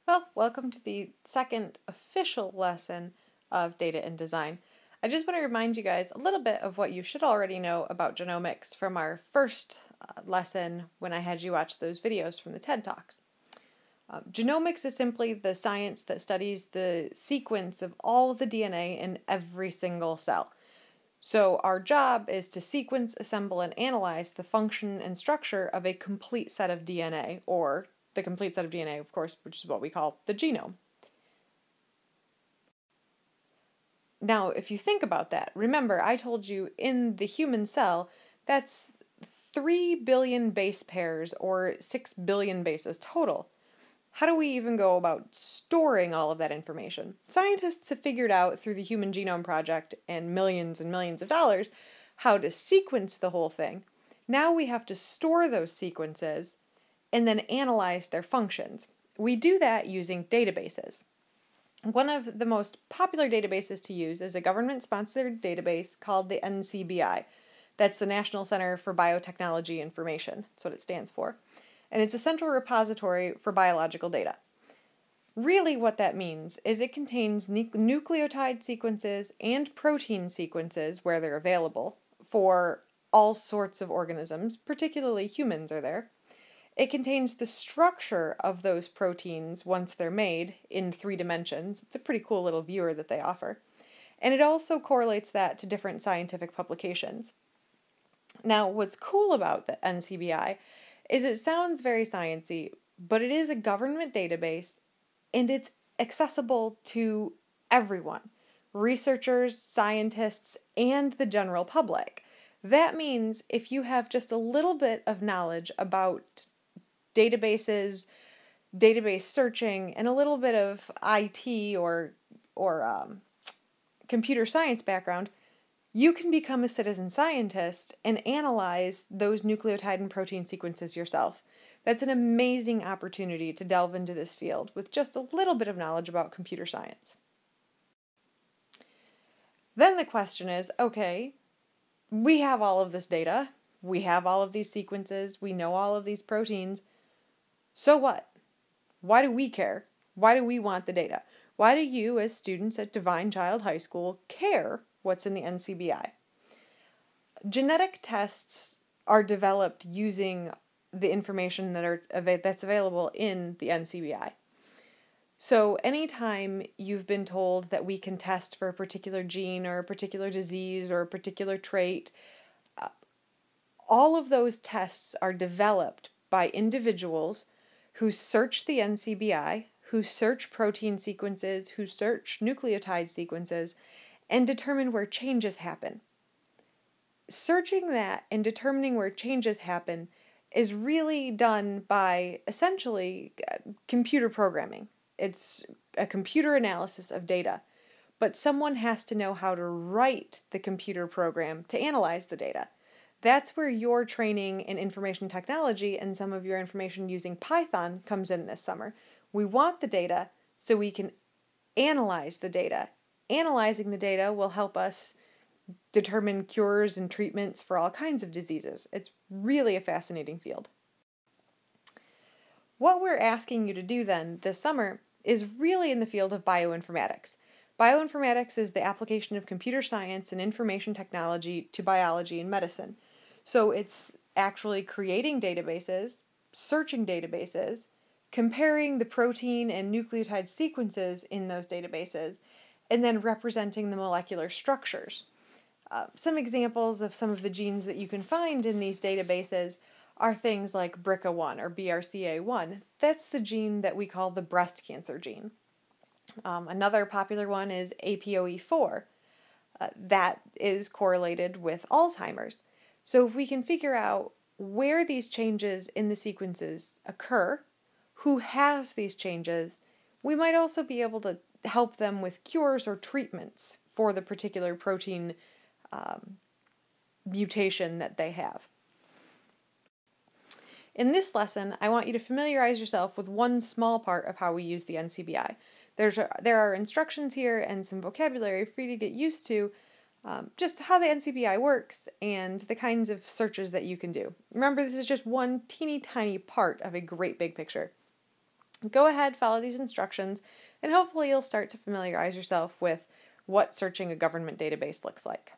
Well, welcome to the second official lesson of data and design. I just want to remind you guys a little bit of what you should already know about genomics from our first lesson when I had you watch those videos from the TED Talks. Genomics is simply the science that studies the sequence of all of the DNA in every single cell. So our job is to sequence, assemble, and analyze the function and structure of a complete set of DNA, or the complete set of DNA, of course, which is what we call the genome. Now, if you think about that, remember I told you in the human cell, that's 3 billion base pairs, or 6 billion bases total. How do we even go about storing all of that information? Scientists have figured out through the Human Genome Project and millions of dollars how to sequence the whole thing. Now we have to store those sequences and then analyze their functions. We do that using databases. One of the most popular databases to use is a government-sponsored database called the NCBI. That's the National Center for Biotechnology Information. That's what it stands for. And it's a central repository for biological data. Really what that means is it contains nucleotide sequences and protein sequences where they're available for all sorts of organisms, particularly humans are there. It contains the structure of those proteins once they're made in 3 dimensions. It's a pretty cool little viewer that they offer. And it also correlates that to different scientific publications. Now, what's cool about the NCBI is it sounds very sciencey, but it is a government database and it's accessible to everyone, researchers, scientists, and the general public. That means if you have just a little bit of knowledge about databases, database searching, and a little bit of IT or computer science background, you can become a citizen scientist and analyze those nucleotide and protein sequences yourself. That's an amazing opportunity to delve into this field with just a little bit of knowledge about computer science. Then the question is, okay, we have all of this data, we have all of these sequences, we know all of these proteins, so what? Why do we care? Why do we want the data? Why do you, as students at Divine Child High School, care what's in the NCBI? Genetic tests are developed using the information that's available in the NCBI. So anytime you've been told that we can test for a particular gene or a particular disease or a particular trait, all of those tests are developed by individuals who search the NCBI, who search protein sequences, who search nucleotide sequences, and determine where changes happen. Searching that and determining where changes happen is really done by essentially computer programming. It's a computer analysis of data, but someone has to know how to write the computer program to analyze the data. That's where your training in information technology and some of your information using Python comes in this summer. We want the data so we can analyze the data. Analyzing the data will help us determine cures and treatments for all kinds of diseases. It's really a fascinating field. What we're asking you to do then this summer is really in the field of bioinformatics. Bioinformatics is the application of computer science and information technology to biology and medicine. So it's actually creating databases, searching databases, comparing the protein and nucleotide sequences in those databases, and then representing the molecular structures. Some examples of some of the genes that you can find in these databases are things like BRCA1 or BRCA1. That's the gene that we call the breast cancer gene. Another popular one is APOE4. That is correlated with Alzheimer's. So if we can figure out where these changes in the sequences occur, who has these changes, we might also be able to help them with cures or treatments for the particular protein mutation that they have. In this lesson, I want you to familiarize yourself with one small part of how we use the NCBI. There are instructions here and some vocabulary for you to get used to, just how the NCBI works and the kinds of searches that you can do. Remember, this is just one teeny tiny part of a great big picture. Go ahead, follow these instructions, and hopefully you'll start to familiarize yourself with what searching a government database looks like.